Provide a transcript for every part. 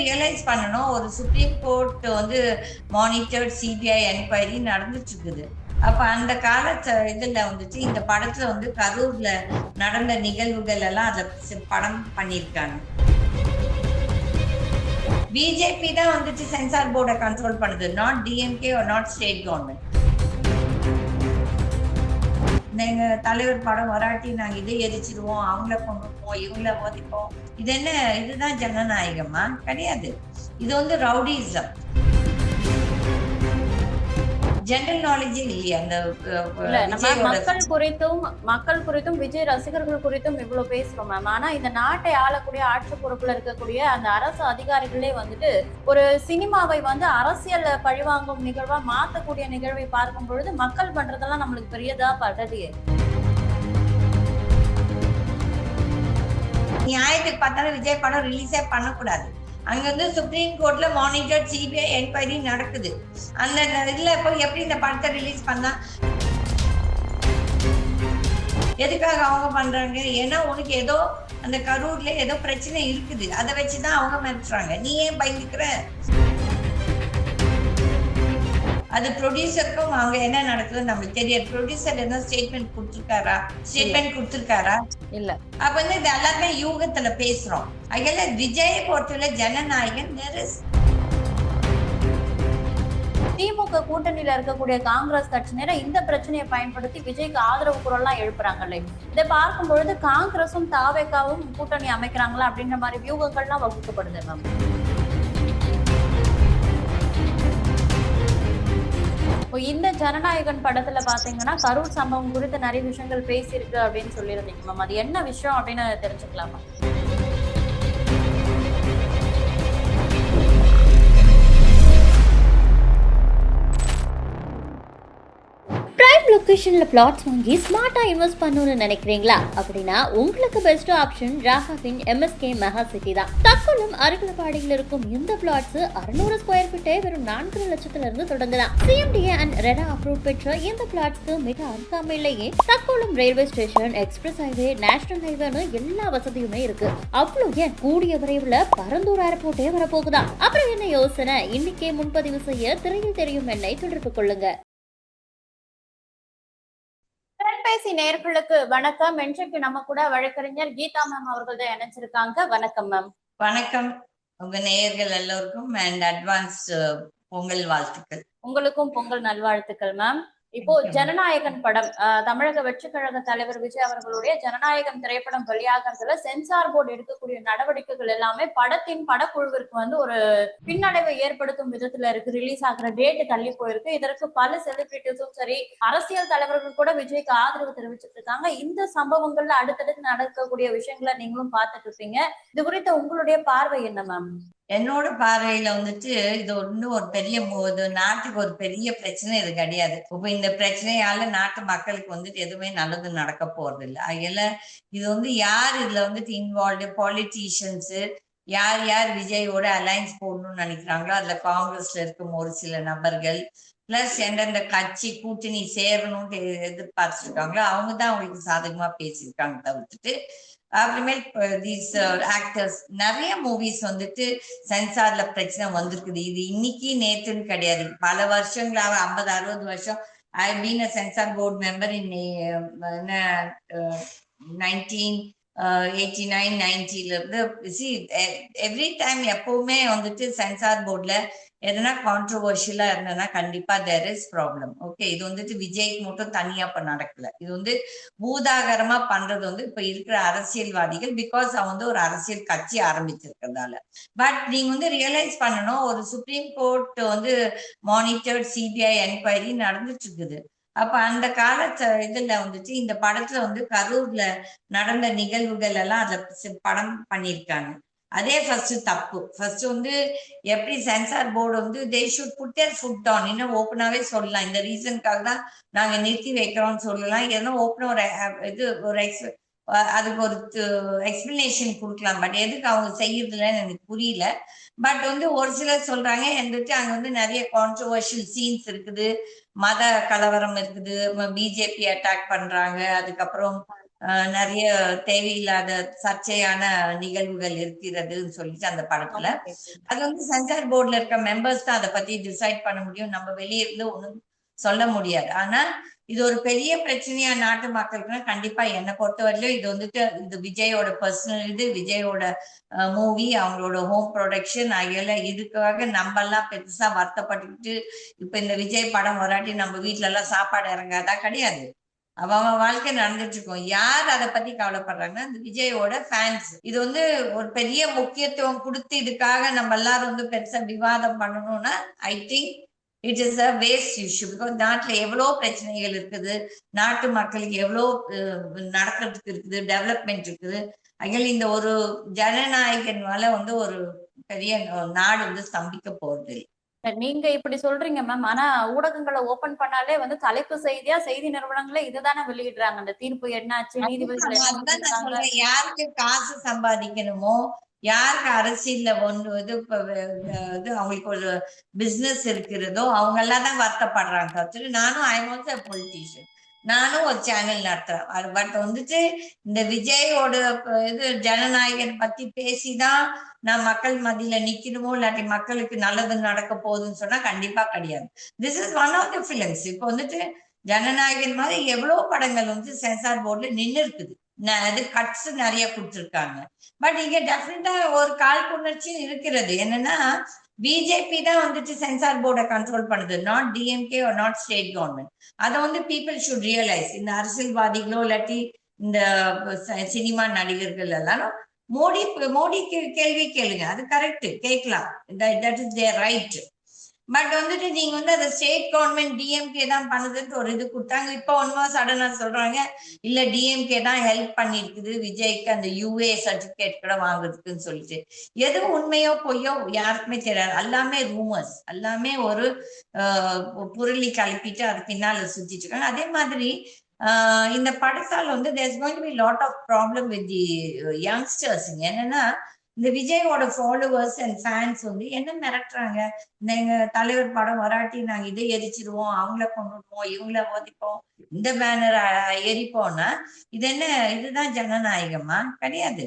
Realise பண்ணணும், ஒரு supreme court வந்து மானிட்டர்ட் சிபிஐ என்கொயரி நடந்துட்டு இருக்குது. அப்ப அந்த இதுல வந்துட்டு இந்த படத்துல வந்து கரூர்ல நடந்த நிகழ்வுகள் எல்லாம் அதுல படம் பண்ணியிருக்காங்க. பிஜேபி தான் வந்துட்டு சென்சார் போர்டை கண்ட்ரோல் பண்ணுது, not DMK or not state government. எங்க தலைவர் படம் வராட்டி நாங்க இதை எரிச்சிருவோம், அவங்கள கொண்டுப்போம், இவங்கள மோதிப்போம். இது என்ன, இதுதான் ஜனநாயகமா? கிடையாது. இது வந்து ரவுடிசம். ஜெனரல் நாலேஜே இல்லையா அந்த மக்கள் குறித்தும் விஜய் ரசிகர்கள் குறித்தும் இவ்வளவு பேசுறோம் மேம். ஆனா இந்த நாட்டை ஆளக்கூடிய ஆட்சி பொறுப்புல இருக்கக்கூடிய அந்த அரசு அதிகாரிகளே வந்துட்டு ஒரு சினிமாவை வந்து அரசியல் பழிவாங்கும் நிகழ்வா மாத்தக்கூடிய நிகழ்வை பார்க்கும் பொழுது மக்கள் பண்றதெல்லாம் நம்மளுக்கு பெரியதா படுறதையே. நியாயத்துக்கு பார்த்தாலும் விஜய் படம் ரிலீஸே பண்ணக்கூடாது. அங்க வந்து சுப்ரீம் கோர்ட்ல மானிட்டர் சிபிஐ என்கொயரி நடக்குது. அந்த இதுல இப்போ எப்படி இந்த படத்தை ரிலீஸ் பண்ணா, எதுக்காக அவங்க பண்றாங்க? ஏன்னா உனக்கு ஏதோ அந்த கரூர்ல ஏதோ பிரச்சனை இருக்குது, அதை வச்சுதான் அவங்க மிரட்டுறாங்க. நீ ஏன் பயந்துக்கிற? அது ப்ரொடியூசருக்கும் அவங்க என்ன நடக்குதுன்னு நம்மளுக்கு தெரியாது. ப்ரொடியூசர் என்ன ஸ்டேட்மெண்ட் கொடுத்துருக்காரா? இல்ல. அப்ப வந்து இது எல்லாமே யூகத்துல பேசுறோம். அதனால விஜயை பொறுத்தவரை ஜனநாயகன் திமுக கூட்டணியில இருக்கக்கூடிய காங்கிரஸ் கட்சியினரை இந்த பிரச்சனையை பயன்படுத்தி விஜய்க்கு ஆதரவு குரல்லாம் எழுப்புறாங்களே. இதை பார்க்கும் பொழுது காங்கிரசும் தாவேகாவும் கூட்டணி அமைக்கிறாங்களா அப்படின்ற மாதிரி வியூகங்கள்லாம் வகுக்கப்படுது மேம். இப்போ இந்த ஜனநாயகன் படத்துல பாத்தீங்கன்னா கரூர் சம்பவம் குறித்து நிறைய விஷயங்கள் பேசியிருக்கு அப்படின்னு சொல்லியிருந்தீங்க மேம். அது என்ன விஷயம் அப்படின்னு தெரிஞ்சுக்கலாமா? லொகேஷன்ல பிளாட்ஸ் வாங்கி ஸ்மார்ட்டா இன்வெஸ்ட் பண்ணணும்னு நினைக்கிறீங்களா? அப்படின்னா உங்களுக்கு பெஸ்ட் ஆப்ஷன் ராகாவின் எம்எஸ்கே மெகா சிட்டி தான். தக்கோலம் அருகிலப்பாடியில் இருக்கும் இந்த பிளாட்ஸ் 600 ஸ்கொயர் ஃபீட்டே வெறும் 4 லட்சத்துல இருந்து தொடங்கலாம். சிஎம்டிஏ அண்ட் ரெரா அப்ரூவ் பெற்ற இந்த பிளாட்ஸ்க்கு மிக அருகாமையிலேயே Thakkolam railway station, express highway, national ஹைவேன்னு எல்லா வசதியுமே இருக்கு. அவ்வளவு ஏன், கூடிய விரைவில் பரந்தூர் ஏர்போர்ட்டே வரப்போகுதா? அப்புறம் என்ன யோசனை? இன்னைக்கே முன்பதிவு செய்ய திரையில் தெரியும் எண்ணை தொடர்பு கொள்ளுங்க. தொலைபேசி நேயர்களுக்கு வணக்கம். இன்றைக்கு நம்ம கூட வழக்கறிஞர் கீதா மேம் அவர்கள் தான் இணைச்சிருக்காங்க. வணக்கம் மேம். வணக்கம். உங்க நேயர்கள் எல்லோருக்கும் அண்ட் அட்வான்ஸ் பொங்கல் வாழ்த்துக்கள். உங்களுக்கும் பொங்கல் நல்வாழ்த்துக்கள் மேம். இப்போ ஜனநாயகன் படம், தமிழக வெற்றி கழக தலைவர் விஜய் அவர்களுடைய ஜனநாயகன் திரைப்படம் வெளியாகிறதுல சென்சார் போர்டு எடுக்கக்கூடிய நடவடிக்கைகள் எல்லாமே படத்தின் படக்குழுவிற்கு வந்து ஒரு பின்னடைவை ஏற்படுத்தும் விதத்துல இருக்கு. ரிலீஸ் ஆகிற டேட் தள்ளி போயிருக்கு. இதற்கு பல செலிபிரிட்டிஸும் சரி, அரசியல் தலைவர்கள் கூட விஜய்க்கு ஆதரவு தெரிவிச்சிட்டு இருக்காங்க. இந்த சம்பவங்கள்ல அடுத்தடுத்து நடக்கக்கூடிய விஷயங்களை நீங்களும் பார்த்துட்டு இருப்பீங்க. இது குறித்த உங்களுடைய பார்வை என்ன மேம்? என்னோட பார்வையில வந்துட்டு இது ஒரு பெரிய நாட்டுக்கு ஒரு பெரிய பிரச்சனை இது கிடையாது. இப்ப இந்த பிரச்சனையால நாட்டு மக்களுக்கு வந்துட்டு எதுவுமே நல்லது நடக்க போறது இல்லை. அதனால இது வந்து யார் இதுல வந்துட்டு இன்வால்வ்டு, பாலிட்டிஷியன்ஸ் யார் யார் விஜயோட அலையன்ஸ் போடணும்னு நினைக்கிறாங்களோ அதுல காங்கிரஸ்ல இருக்கும் ஒரு சில நபர்கள், பிளஸ் எந்தெந்த கட்சி கூட்டணி சேரணும்னு எதிர்பார்த்துட்டு இருக்காங்களோ அவங்க தான் அவங்களுக்கு சாதகமா பேசியிருக்காங்க. தவிர்த்துட்டு அப்புறமேல் தீஸ் ஆக்டர்ஸ் நிறைய மூவிஸ் வந்துட்டு சென்சார்ல பிரச்சனை வந்திருக்குது. இது இன்னைக்கு நேற்றுன்னு கிடையாது, பல வருஷங்களாக 50-60 வருஷம். I been a censor board member இன் 1989-90 இருந்து. எவ்ரி டைம் எப்பவுமே வந்துட்டு சென்சார் போர்ட்ல எதனா கான்ட்ரோவர்ஷியலா இருந்ததுன்னா கண்டிப்பா தேர் இஸ் ப்ராப்ளம். ஓகே, இது வந்துட்டு விஜய்க்கு மட்டும் தனியா இப்ப நடக்கல. இது வந்து பூதாகரமா பண்றது வந்து இப்ப இருக்கிற அரசியல்வாதிகள், பிகாஸ் அவன் வந்து ஒரு அரசியல் கட்சி ஆரம்பிச்சிருக்கிறதால. பட் நீங்க வந்து ரியலைஸ் பண்ணணும், ஒரு சுப்ரீம் கோர்ட் வந்து மானிட்டர்ட் சிபிஐ என்கொயரி நடந்துட்டு இருக்குது. அப்ப அந்த இதுல வந்துட்டு இந்த படத்துல வந்து கரூர்ல நடந்த நிகழ்வுகள் எல்லாம் அதுல படம் பண்ணியிருக்காங்க. அதே ஃபர்ஸ்ட் தப்பு. ஃபர்ஸ்ட் வந்து எப்படி சென்சார் போர்டு வந்து they should put their foot on, இன்னும் ஓப்பனாவே சொல்லலாம். இந்த ரீசனுக்காக தான் நாங்க நிறுத்தி வைக்கிறோம்னு சொல்லலாம். ஏன்னா ஓப்பனா ஒரு அதுக்கு ஒரு எக்ஸ்பிளனேஷன் கொடுக்கலாம். பட் எதுக்கு அவங்க செய்யறதுலன்னு எனக்கு புரியல. பட் வந்து ஒரு சிலர் சொல்றாங்க வந்துட்டு அங்க வந்து நிறைய கான்ட்ரோவர்ஷியல் சீன்ஸ் இருக்குது, மத கலவரம் இருக்குது, பிஜேபி அட்டாக் பண்றாங்க, அதுக்கப்புறம் நிறைய தேவையில்லாத சர்ச்சையான நிகழ்வுகள் இருக்கிறதுன்னு சொல்லிட்டு அந்த படத்துல அது வந்து சென்சார் போர்டுல இருக்க மெம்பர்ஸ் தான் அதை பத்தி டிசைட் பண்ண முடியும். நம்ம வெளியே இருந்து ஒண்ணும் சொல்ல முடியாது. ஆனா இது ஒரு பெரிய பிரச்சனையா நாட்டு மக்களுக்குன்னா கண்டிப்பா என்னை பொறுத்தவரையிலும் இது வந்துட்டு இது விஜயோட பர்சனல் இது விஜயோட மூவி அவங்களோட ஹோம் ப்ரொடக்ஷன் ஆகிய இதுக்காக நம்ம எல்லாம் பெருசா வருத்தப்பட்டுக்கிட்டு இப்ப இந்த விஜய் படம் வராட்டி நம்ம வீட்டுல எல்லாம் சாப்பாடு இறங்காதா? கிடையாது. அவங்க வாழ்க்கை நடந்துட்டு இருக்கும். யார் அதை பத்தி கவலைப்படுறாங்கன்னா இந்த விஜயோட ஃபேன்ஸ். இது வந்து ஒரு பெரிய முக்கியத்துவம் கொடுத்து இதுக்காக நம்ம எல்லாரும் வந்து பெருசா விவாதம் பண்ணணும்னா I think it is a waste issue. Because நாட்டுல எவ்வளவு பிரச்சனைகள் இருக்குது, நாட்டு மக்களுக்கு எவ்வளவு நடக்கிறதுக்கு இருக்குது, டெவலப்மெண்ட் இருக்குது. அதில் இந்த ஒரு ஜனநாயகனால வந்து ஒரு பெரிய நாடு வந்து ஸ்தம்பிக்க போறது. நீங்க இப்படி சொல்றீங்க மேம். ஆனா ஊடகங்களை ஓபன் பண்ணாலே வந்து தலைப்பு செய்தியா செய்தி நிறுவனங்களே இதுதானே வெளியிடுறாங்க. அந்த தீர்ப்பு என்னாச்சு, நீதிபதிகள் என்ன சொல்லிருக்காங்க. யாருக்கு காசு சம்பாதிக்கணுமோ, யாருக்கு அரசியல்ல ஒண்ணு இது அவங்களுக்கு ஒரு பிசினஸ் இருக்கிறதோ அவங்க எல்லாம் தான் வருத்தப்படுறாங்க. நானும் ஐ எம் ஆல்சோ பொலிட்டீஷியன், நானும் ஒரு சேனல் நடத்துறேன். பட் வந்துட்டு இந்த விஜயோட இது ஜனநாயகன் பத்தி பேசிதான் நான் மக்கள் மத்தியில நிக்கணுமோ இல்லாட்டி மக்களுக்கு நல்லது நடக்க போகுதுன்னு சொன்னா கண்டிப்பா கிடையாது. This is one of the films. இப்போ வந்துட்டு ஜனநாயகன் மாதிரி எவ்வளவு படங்கள் வந்து சென்சார் போர்டுல நின்று இருக்குது. அது கட்ஸ் நிறைய கொடுத்துருக்காங்க. பட் இங்க டெஃபினட்டா ஒரு காழ்ப்புணர்ச்சி இருக்கிறது. என்னன்னா பிஜேபி தான் வந்துட்டு சென்சார் போர்டை கண்ட்ரோல் பண்ணுது, not DMK or not state government. அதை வந்து பீப்புள் ஷுட் ரியலைஸ். இந்த அரசியல்வாதிகளோ இல்லாட்டி இந்த சினிமா நடிகர்கள் எல்லாரும் மோடிக்கு கேள்வி கேளுங்க, அது கரெக்ட், கேட்கலாம், that is their right. But வந்துட்டு நீங்க வந்து அதை ஸ்டேட் கவர்மெண்ட் டிஎம்கே தான் பண்ணுதுன்னு ஒரு இது கொடுத்தாங்க. இப்போ ஒன்மா சடனா சொல்றாங்க இல்ல டிஎம்கே தான் ஹெல்ப் பண்ணிருக்குது விஜய்க்கு அந்த யூஏ சர்டிபிகேட் கூட வாங்குறதுக்குன்னு சொல்லிட்டு. எது உண்மையோ பொய்யோ யாருக்குமே தெரியாது. எல்லாமே ரூமர்ஸ், எல்லாமே ஒரு புரளி கலப்பிட்டு அது பின்னால சுத்திட்டு இருக்காங்க. அதே மாதிரி இந்த படத்தால் வந்து there's going to be lot of problem with the youngsters. என்னன்னா இந்த விஜயோட ஃபாலோவர்ஸ் அண்ட் ஃபேன்ஸ் வந்து என்ன மிரட்டுறாங்க, எங்க தலைவர் படம் வராட்டி நாங்க இதை எரிச்சிருவோம், அவங்கள கொண்டுடுவோம், இவங்கள ஓதிப்போம், இந்த பேனர் எரிப்போம்னா இது என்ன, இதுதான் ஜனநாயகமா? கிடையாது.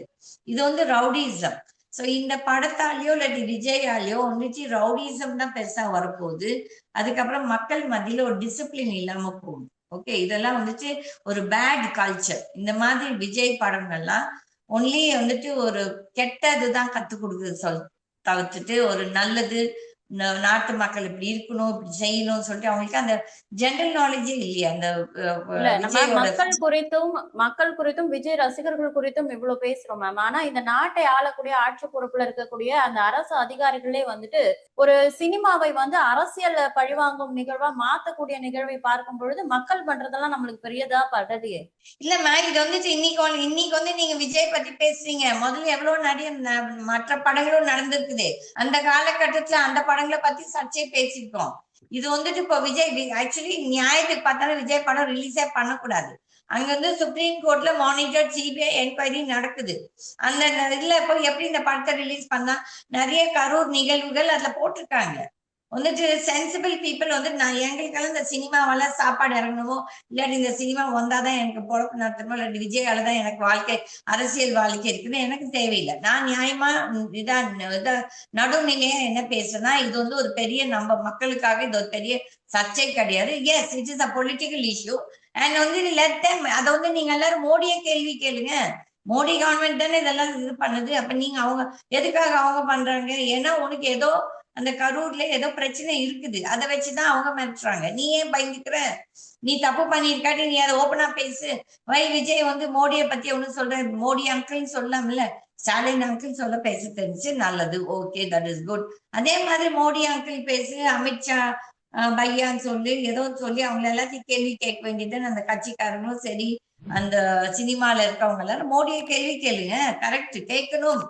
இது வந்து ரவுடிசம். சோ இந்த படத்தாலேயோ இல்லாட்டி விஜயாலேயோ வந்துட்டு ரவுடிசம் தான் பெருசா வரப்போகுது. அதுக்கப்புறம் மக்கள் மத்தியில ஒரு டிசிப்ளின் இல்லாம போகுது. ஓகே, இதெல்லாம் வந்துட்டு ஒரு பேட் கல்ச்சர். இந்த மாதிரி விஜய் படங்கள்லாம் ஒன்லி வந்துட்டு ஒரு கெட்டதுதான் கத்து கொடுக்குது தவிர்த்துட்டு ஒரு நல்லது நாட்டு மக்கள் இப்படி இருக்கணும் இப்படி செய்யணும்னு சொல்லிட்டு அவங்களுக்கு அந்த ஜெனரல் நாலேஜே இல்லையா? அந்த மக்கள் குறித்தும் விஜய் ரசிகர்கள் குறித்தும் இவ்வளவு பேசுறோம் மேம். ஆனா இந்த நாட்டை ஆளக்கூடிய ஆட்சி பொறுப்புல இருக்கக்கூடிய அந்த அரசு அதிகாரிகளே வந்துட்டு ஒரு சினிமாவை வந்து அரசியல் பழிவாங்கும் நிகழ்வா மாத்தக்கூடிய நிகழ்வை பார்க்கும் பொழுது மக்கள் பண்றதெல்லாம் நம்மளுக்கு பெரியதா படுது. இல்லம்மா, இது வந்துட்டு இன்னைக்கு வந்து நீங்க விஜய் பத்தி பேசுறீங்க. முதல்ல எவ்வளவு நிறைய மற்ற படங்களும் நடந்திருக்குது. அந்த காலகட்டத்துல அந்த படங்களை பத்தி சர்ச்சை பேசியிருக்கோம். இது வந்துட்டு இப்போ விஜய் ஆக்சுவலி நியாயத்துக்கு பார்த்தாலும் விஜய் படம் ரிலீஸே பண்ணக்கூடாது. அங்க வந்து சுப்ரீம் கோர்ட்ல மானிட்டர் சிபிஐ என்கொயரி நடக்குது. அந்த இதுல இப்போ எப்படி இந்த படத்தை ரிலீஸ் பண்ணா நிறைய கரூர் நிகழ்வுகள் அதுல போட்டிருக்காங்க. வந்துட்டு சென்சிபிள் பீப்புள் வந்து நான் எங்களுக்கெல்லாம் இந்த சினிமாவெல்லாம் சாப்பாடு இறங்கணுமோ இல்லாட்டி இந்த சினிமா வந்தாதான் எனக்கு பொழப்பு நடத்தணுமோ இல்லாட்டி விஜயால தான் எனக்கு வாழ்க்கை அரசியல் வாழ்க்கை இருக்குன்னு எனக்கு தேவையில்லை. நான் நியாயமா இதான் நடுநிலையா என்ன பேசுறேன்னா இது வந்து ஒரு பெரிய நம்ம மக்களுக்காக இது ஒரு பெரிய சர்ச்சை கிடையாது. Yes, it is a political issue and வந்து லெட் தெம். அதை வந்து நீங்க எல்லாரும் மோடியே கேள்வி கேளுங்க. மோடி கவர்மெண்ட் தானே இதெல்லாம் இது பண்ணுது. அப்ப நீங்க அவங்க எதுக்காக அவங்க பண்றாங்க? ஏன்னா உனக்கு ஏதோ அந்த கரூர்ல ஏதோ பிரச்சனை இருக்குது, அதை வச்சுதான் அவங்க மிரட்டுறாங்க. நீ ஏன் பயந்துக்கிற? நீ தப்பு பண்ணிருக்காட்டி நீ அதை ஓப்பனா பேசு. வை விஜய் வந்து மோடியை பத்தி ஒண்ணு சொல்ற, மோடி அங்கிள்னு சொல்லலாம்ல, ஸ்டாலின் அங்கிள் சொல்ல பேச தெரிஞ்சு நல்லது, ஓகே, தட் இஸ் குட். அதே மாதிரி மோடி அங்கிள் பேசு, அமித்ஷா பையான்னு சொல்லி ஏதோ சொல்லி அவங்க எல்லாத்தையும் கேள்வி கேட்க வேண்டியதுன்னு அந்த கட்சிக்காரங்களும் சரி அந்த சினிமால இருக்கவங்க எல்லாரும் மோடியை கேள்வி கேளுங்க. கரெக்ட், கேட்கணும்,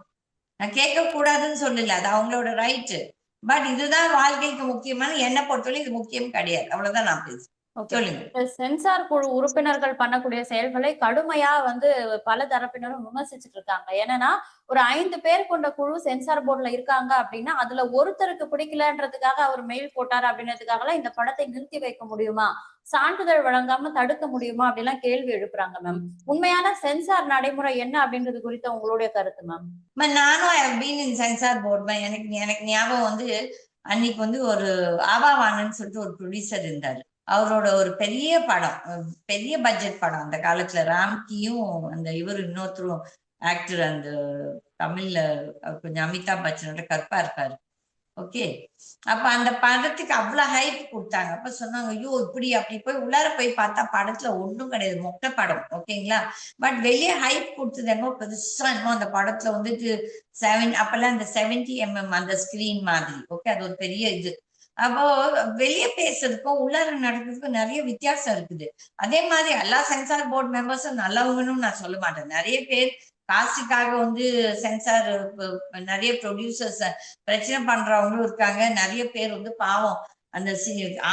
நான் கேட்க கூடாதுன்னு சொல்லல, அது அவங்களோட ரைட்டு. பட் இதுதான் வாழ்க்கைக்கு முக்கியமான, என்னை பொறுத்தவரை இது முக்கியம் கிடையாது. அவ்வளவுதான் நான் பேசுறேன். ஓகே. சொல்லுங்க. சென்சார் குழு உறுப்பினர்கள் பண்ணக்கூடிய செயல்களை கடுமையா வந்து பல தரப்பினரும் விமர்சிச்சுட்டு இருக்காங்க. என்னன்னா, ஒரு 5 பேர் கொண்ட குழு சென்சார் போர்டுல இருக்காங்க அப்படின்னா, அதுல ஒருத்தருக்கு பிடிக்கலன்றதுக்காக அவர் மெயில் போட்டாரு அப்படின்றதுக்காகலாம் இந்த படத்தை நிறுத்தி வைக்க முடியுமா? சான்றிதழ் வழங்காம தடுக்க முடியுமா? அப்படிலாம் கேள்வி எழுப்புறாங்க மேம். உண்மையான சென்சார் நடைமுறை என்ன அப்படின்றது குறித்த உங்களுடைய கருத்து மேம்? நானும் I have been in censor board. எனக்கு எனக்கு ஞாபகம் வந்து அன்னைக்கு வந்து ஒரு ஆபாவானன்னு சொல்லிட்டு ஒரு ப்ரொடியூசர் இருந்தாரு. அவரோட ஒரு பெரிய படம், பெரிய பட்ஜெட் படம் அந்த காலத்துல. ராம்கியும் அந்த இவர் இன்னொருத்தரும் ஆக்டர், அந்த தமிழ்ல கொஞ்சம் அமிதாப் பச்சனோட கற்பா இருப்பாரு. ஓகே. அப்ப அந்த படத்துக்கு அவ்வளவு ஹைப் கொடுத்தாங்க. அப்ப சொன்னாங்க, ஐயோ இப்படி அப்படி போய் உள்ளார போய் பார்த்தா படத்துல ஒண்ணும் கிடையாது, மொட்டை படம். ஓகேங்களா. பட் வெளியே ஹைப் கொடுத்தது என்னமோ பெருசா, என்னமோ அந்த படத்துல வந்துட்டு அப்பெல்லாம் இந்த 70mm அந்த ஸ்கிரீன் மாதிரி. ஓகே, அது ஒரு பெரிய இது. அப்போ வெளியே பேசுறதுக்கும் உள்ளார நடக்கிறதுக்கும் நிறைய வித்தியாசம் இருக்குது. அதே மாதிரி எல்லா சென்சார் போர்டு மெம்பர்ஸும் நல்லவங்கன்னு நான் சொல்ல மாட்டேன். நிறைய பேர் காசுக்காக வந்து சென்சார், நிறைய ப்ரொடியூசர்ஸ் பிரச்சனை பண்றவங்களும் இருக்காங்க. நிறைய பேர் வந்து பாவம் அந்த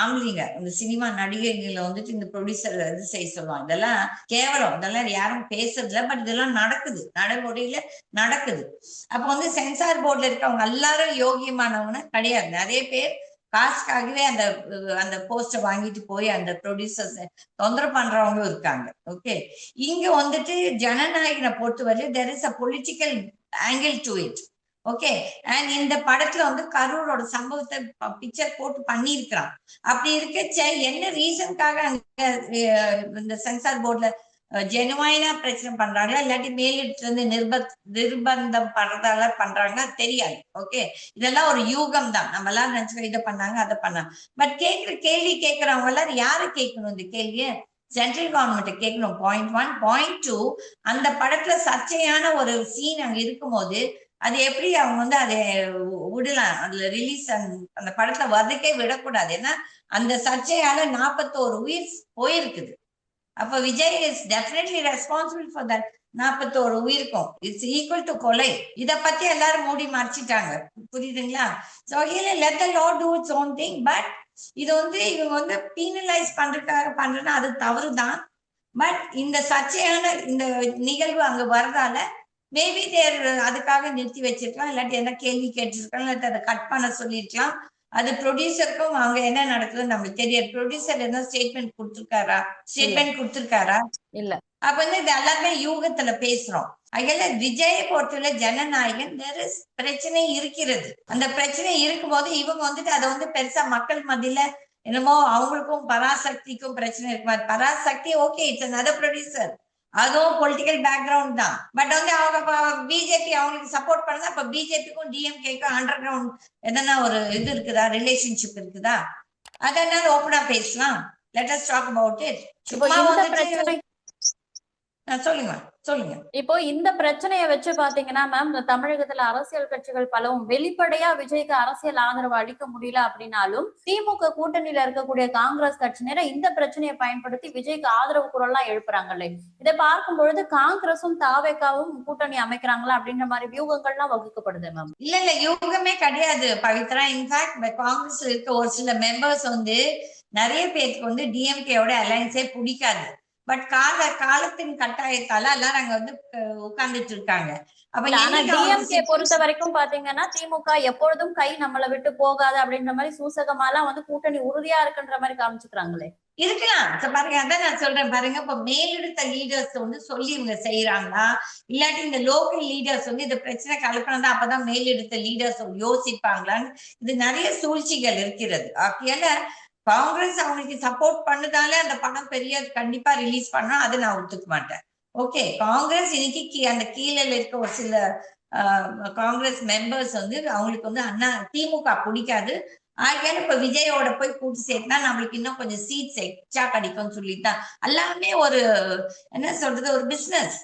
ஆம்பளைங்க, அந்த சினிமா நடிகைகளை வந்துட்டு இந்த ப்ரொடியூசர் இது செய்ய சொல்லுவாங்க. இதெல்லாம் கேவலம், இதெல்லாம் யாரும் பேசுறதில்ல. பட் இதெல்லாம் நடக்குது, நடைமுறையில நடக்குது. அப்ப வந்து சென்சார் போர்டுல இருக்கவங்க எல்லாரும் யோகியமானவங்க கிடையாது. நிறைய பேர் காசுக்காகவே அந்த அந்த போஸ்டை வாங்கிட்டு போய் அந்த ப்ரொடியூசர்ஸ் தொந்தரவு பண்றவங்களும் இருக்காங்க. ஓகே. இங்க வந்துட்டு ஜனநாயகனை பொறுத்தவரை there is a political angle to it. Okay. And இந்த படத்துல வந்து கரூரோட சம்பவத்தை பிக்சர் போட்டு பண்ணியிருக்கிறான். அப்படி இருக்கச்ச என்ன ரீசனுக்காக அங்க இந்த சென்சார் போர்டுல ஜெனுவைனா பிரச்சனை பண்றாங்களா, இல்லாட்டி மேலிட்டு இருந்து நிர்பந்தம் பண்றதால பண்றாங்கன்னா தெரியாது. ஓகே. இதெல்லாம் ஒரு யூகம் தான். நம்ம எல்லாம் நினைச்சு இதை பண்ணாங்க அதை பண்ணாங்க. பட் கேள்வி கேட்கறவங்க எல்லாரும் யாரு கேட்கணும் இந்த கேள்வியை? சென்ட்ரல் கவர்மெண்ட் கேட்கணும். பாயிண்ட் 1. பாயிண்ட் 2, அந்த படத்துல சர்ச்சையான ஒரு சீன் அங்க இருக்கும் போது அது எப்படி அவங்க வந்து அதை விடலாம், அதுல ரிலீஸ் அந்த படத்துல வர்றதுக்கே விடக்கூடாது. ஏன்னா அந்த சர்ச்சையால 41 உயிர் போயிருக்குது. அப்ப Vijay is definitely responsible for that. 41 உயிருக்கும் இட்ஸ் ஈக்குவல் டு கொலை. இத பத்தி எல்லாரும் மூடி மறைச்சிட்டாங்க. புரியுதுங்களா? So here let the Lord to its own thing. But இது வந்து இவங்க வந்து பீனலைஸ் பண்றதுக்காக பண்றதுன்னா அது தவறுதான். பட் இந்த சர்ச்சையான இந்த நிகழ்வு அங்க வர்றதால மேபி தேர் அதுக்காக நிறுத்தி வச்சிருக்கலாம், இல்லாட்டி என்ன கேள்வி கேட்டிருக்கலாம், இல்லாட்டி அதை கட் பண்ண சொல்லிருக்கலாம். அது ப்ரொடியூசருக்கும் அவங்க என்ன நடக்குதுன்னு நம்மளுக்கு தெரியாது. ப்ரொடியூசர் என்ன ஸ்டேட்மெண்ட் கொடுத்திருக்காரா? இல்ல. அப்ப வந்து இது எல்லாருமே யூகத்துல பேசுறோம். அதனால விஜயை பொறுத்தவரை ஜனநாயகன் பிரச்சனை இருக்கிறது. அந்த பிரச்சனை இருக்கும் போது இவங்க வந்துட்டு அதை வந்து பெருசா மக்கள் மத்தியில என்னமோ அவங்களுக்கும் பராசக்திக்கும் பிரச்சனை இருக்கு. Parasakthi okay, it's another producer, அதுவும் பொலிட்டிக்கல் பேக்ரவுண்ட் தான். பட் வந்து அவங்க பிஜேபி அவங்களுக்கு சப்போர்ட் பண்ணா, அப்ப பிஜேபிக்கும் டிஎம்கேக்கும் அண்டர் கிரவுண்ட் எதனா ஒரு இது இருக்குதா, ரிலேஷன்ஷிப் இருக்குதா? அதனால ஓப்பனா பேசலாம். Let us talk about it. சொல்லுங்க. இப்போ இந்த பிரச்சனையை வச்சு பாத்தீங்கன்னா மேம், தமிழகத்துல அரசியல் கட்சிகள் பலவும் வெளிப்படையா விஜய்க்கு அரசியல் ஆதரவு அளிக்க முடியல அப்படின்னாலும் திமுக கூட்டணியில இருக்கக்கூடிய காங்கிரஸ் கட்சியினரை இந்த பிரச்சனையை பயன்படுத்தி விஜய்க்கு ஆதரவு குரல்லாம் எழுப்புறாங்களே. இதை பார்க்கும் பொழுது காங்கிரசும் தாவேக்காவும் கூட்டணி அமைக்கிறாங்களா அப்படின்ற மாதிரி வியூகங்கள்லாம் வகுக்கப்படுது மேம். இல்ல யூகமே கிடையாது பவித்ரா. இன்ஃபேக்ட் காங்கிரஸ்ல இருக்க ஒரு சில மெம்பர்ஸ் வந்து நிறைய பேருக்கு வந்து டிஎம்கேயோட அலையன்ஸே பிடிக்காது. பட் காலத்தின் கட்டாயத்தால எல்லாரும் அங்க வந்து உட்கார்ந்துட்டு இருக்காங்க. டிஎம்கே பொறுத்த வரைக்கும் பாத்தீங்கன்னா திமுக எப்பொழுதும் கை நம்மளை விட்டு போகாது அப்படின்ற மாதிரி சூசகமாலாம் வந்து கூட்டணி உறுதியா இருக்குன்ற மாதிரி காமிச்சுக்கிறாங்களே. இருக்கலாம் பாருங்க, அதான் நான் சொல்றேன் பாருங்க. இப்ப மேலெடுத்த லீடர்ஸ் வந்து சொல்லி இவங்க செய்யறாங்களா, இல்லாட்டி இந்த லோக்கல் லீடர்ஸ் வந்து இந்த பிரச்சனை கலக்கணும் அப்பதான் மேலெடுத்த லீடர்ஸ் யோசிப்பாங்களான்னு இது நிறைய சூழ்ச்சிகள் இருக்கிறது. ஆகையால காங்கிரஸ் அவங்களுக்கு சப்போர்ட் பண்ணதால அந்த படம் பெரிய கண்டிப்பா ரிலீஸ் பண்ணா அதை நான் ஒத்துக்க மாட்டேன். ஓகே. காங்கிரஸ் இன்னைக்கு அந்த கீழே இருக்க ஒரு சில காங்கிரஸ் மெம்பர்ஸ் வந்து அவங்களுக்கு வந்து திமுக பிடிக்காது. ஆகையால இப்ப விஜயோட போய் கூட்டு சேர்த்தா நம்மளுக்கு இன்னும் கொஞ்சம் சீட்ஸ் எக்ஸ்ட்ரா கிடைக்கும்னு சொல்லிட்டான். எல்லாமே ஒரு என்ன சொல்றது, ஒரு பிசினஸ்.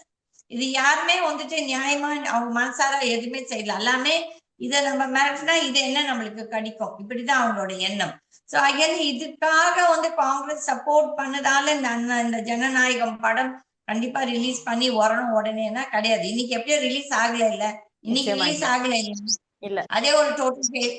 இது யாருமே வந்துட்டு நியாயமா அவங்க மனசார எதுவுமே செய்யல. எல்லாமே இதை நம்ம மிரட்டினா இது என்ன நம்மளுக்கு கிடைக்கும், இப்படிதான் அவங்களோட எண்ணம். சோ அகைன் இதுக்காக வந்து காங்கிரஸ் சப்போர்ட் பண்ணதால இந்த ஜனநாயகம் படம் கண்டிப்பா ரிலீஸ் பண்ணி வரணும் உடனேனா கிடையாது. இன்னைக்கு எப்படியோ ரிலீஸ் ஆகல இல்ல, இன்னைக்கு ரிலீஸ் ஆகல இல்ல. இல்ல. அதே ஒரு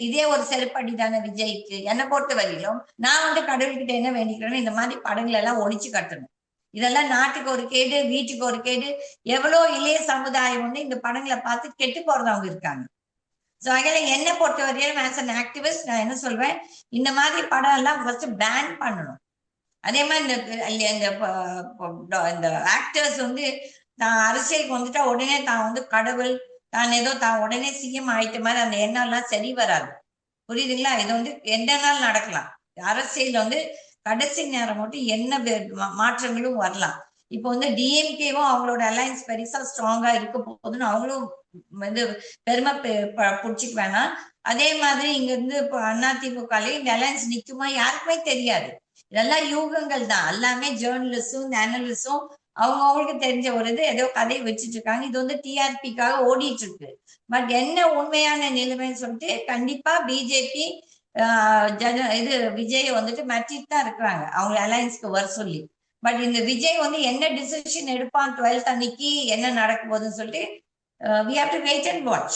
இதே ஒரு செருப்படி தானே விஜய்க்கு. என்னை பொறுத்த வரையிலும் நான் வந்து கடவுள்கிட்ட என்ன வேண்டிக்கிறேன்னு, இந்த மாதிரி படங்களை எல்லாம் ஒழிச்சு கட்டணும். இதெல்லாம் நாட்டுக்கு ஒரு கேடு, வீட்டுக்கு ஒரு கேடு. எவ்வளவு இளைய சமுதாயம் வந்து இந்த படங்களை பார்த்து கெட்டு போறதவங்க இருக்காங்க. சோ அதனால என்னை பொறுத்த வரையிலும் ஆஸ் அன் ஆக்டிவிஸ்ட் நான் என்ன சொல்வேன், இந்த மாதிரி படம் எல்லாம் ஃபர்ஸ்ட் பேன் பண்ணணும். அதே மாதிரி இந்த ஆக்டர்ஸ் வந்து தான் அரசியலுக்கு வந்துட்டா உடனே தான் வந்து கடவுள், தான் ஏதோ தான் உடனே சிஎம் ஆயிட்ட மாதிரி அந்த எண்ணம் எல்லாம் சரி வராது. புரியுதுங்களா? இது வந்து எந்த நாள் நடக்கலாம். அரசியல் வந்து கடைசி நேரம் மட்டும் என்ன மாற்றங்களும் வரலாம். இப்போ வந்து டிஎம்கேவும் அவங்களோட அலையன்ஸ் பெருசா ஸ்ட்ராங்கா இருக்க போகுதுன்னு அவங்களும் வந்து பெருமை புடிச்சுக்க வேணாம். அதே மாதிரி இங்க இருந்து இப்போ அதிமுகலயும் இந்த அலையன்ஸ் நிக்குமா யாருக்குமே தெரியாது. இதெல்லாம் யூகங்கள் தான். எல்லாமே ஜேர்னலிஸ்டும் இந்த அனலிஸ்டும் அவங்களுக்கு தெரிஞ்ச ஒரு இது ஏதோ கதையை வச்சுட்டு இருக்காங்க. இது வந்து டிஆர்பிக்காக ஓடிட்டு இருக்கு. பட் என்ன உண்மையான நிலைமைன்னு சொல்லிட்டு கண்டிப்பா பிஜேபி இது விஜய் வந்துட்டு மாற்றிட்டு தான் இருக்கிறாங்க அவங்க அலையன்ஸ்க்கு வர சொல்லி. பட் இந்த விஜய் வந்து என்ன டிசிஷன் எடுப்பான் 12th அன்னைக்கு என்ன நடக்க போகுதுன்னு சொல்லிட்டு we have to wait and watch.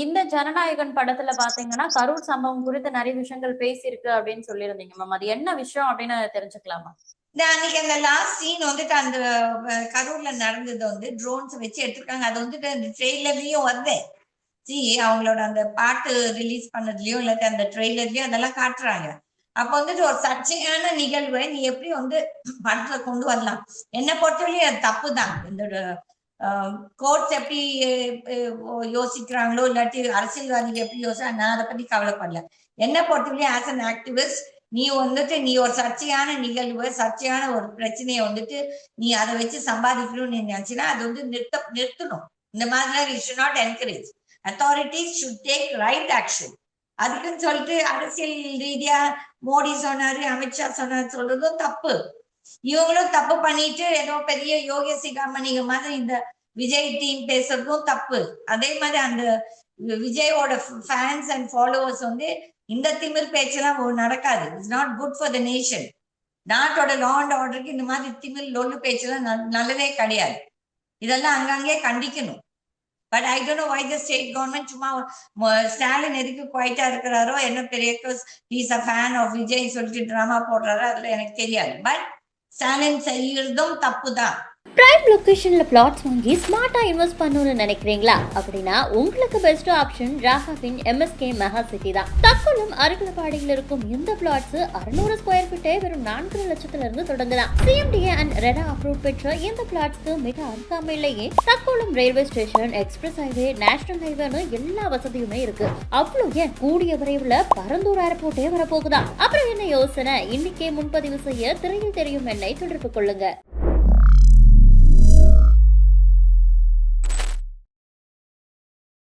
இந்த ஜனநாயகன் படத்துல பாத்தீங்கன்னா கரூர் சம்பவம் குறித்து நிறைய விஷயங்கள் பேசியிருக்கு அப்படின்னு சொல்லியிருந்தீங்க மேம். அது என்ன விஷயம் அப்படின்னு தெரிஞ்சுக்கலாமா? அன்னைக்கு அந்த லாஸ்ட் சீன் வந்துட்டு அந்த கரூர்ல நடந்தது வந்து ட்ரோன்ஸ் வச்சு எடுத்திருக்காங்க. அது வந்துட்டு அந்த ட்ரெய்லர்லயும் வருது. அவங்களோட அந்த பாட்டு ரிலீஸ் பண்ணதுலயும் இல்லாட்டி அந்த ட்ரெய்லர்லயும் அதெல்லாம் காட்டுறாங்க. அப்ப வந்துட்டு ஒரு சர்ச்சையான நிகழ்வை நீ எப்படி வந்து படத்துல கொண்டு வரலாம்? என்னை பொறுத்தவரையும் அது தப்பு தான். இந்த கோர்ட்ஸ் எப்படி யோசிக்கிறாங்களோ இல்லாட்டி அரசியல்வாதிகள் எப்படி யோசிச்சா நான் அதை பத்தி கவலைப்படல. என்னை பொறுத்தவரையும் ஆஸ் அன் ஆக்டிவிஸ்ட் நீ வந்துட்டு நீ ஒரு சர்ச்சையான நிகழ்வு, சர்ச்சையான ஒரு பிரச்சனையை வந்துட்டு நீ அதை வச்சு சம்பாதிக்கணும்னு நீ நினைச்சினா அது வந்து நிறுத்தணும். இந்த மாதிரி you should not encourage. Authorities should take right action. அதுக்குன்னு சொல்லிட்டு அரசியல் ரீதியா மோடி சொன்னாரு, அமித்ஷா சொன்னாரு சொல்றதும் தப்பு. இவங்களும் தப்பு பண்ணிட்டு ஏதோ பெரிய யோகேசிகாமணிங்க மாதிரி இந்த விஜய் டீம் பேசுறதும் தப்பு. அதே மாதிரி அந்த விஜயோட ஃபேன்ஸ் அண்ட் ஃபாலோவர்ஸ் வந்து இந்த திமிர் பேச்செல்லாம் நடக்காது. It's not good for the nation. நாட்டோட லா அண்ட் ஆர்டருக்கு இந்த மாதிரி திமிர் லொல்லு பேச்செல்லாம் நல்லதே கிடையாது. இதெல்லாம் அங்கங்கே கண்டிக்கணும். But I don't know why the state government சும்மா ஸ்டாலின் எதுக்கு குவைட்டா இருக்கிறாரோ என்ன பெரிய he's a fan of Vijay சொல்லிட்டு டிராமா போடுறாரோ அதுல எனக்கு தெரியாது. பட் ஸ்டாலின் செய்யறதும் தப்பு தான். பிரைம் லொகேஷன்ல பிளாட்ஸ் வாங்கி ஸ்மார்ட்டா இன்வெஸ்ட் பண்ணணும்னு நினைக்கிறீங்களா? அப்படின்னா உங்களுக்கு பெஸ்ட் ஆப்ஷன் ராஃபாவின் MSK மெகா சிட்டி தான். தக்கோலம் அருகலப்பாடியில் இருக்கும் இந்த பிளாட்ஸ் 600 ஸ்கொயர் ஃபீட்டே வெறும் 4 லட்சத்துல இருந்து தொடங்கலாம். CMDA அண்ட் ரெடா அப்ரூவ் பெற்ற இந்த பிளாட்ஸ்க்கு மிக அருகாமையிலேயே Thakkolam railway station, express highway, national ஹைவேன்னு எல்லா வசதியுமே இருக்கு. அவ்வளவு ஏன் கூடிய விரைவில் பரந்தூர் ஏர்போர்ட்டே வரப்போகுதா? அப்புறம் என்ன யோசனை? இன்னைக்கே முன்பதிவு செய்ய திரையில் தெரியும் எண்ணை தொடர்பு கொள்ளுங்க.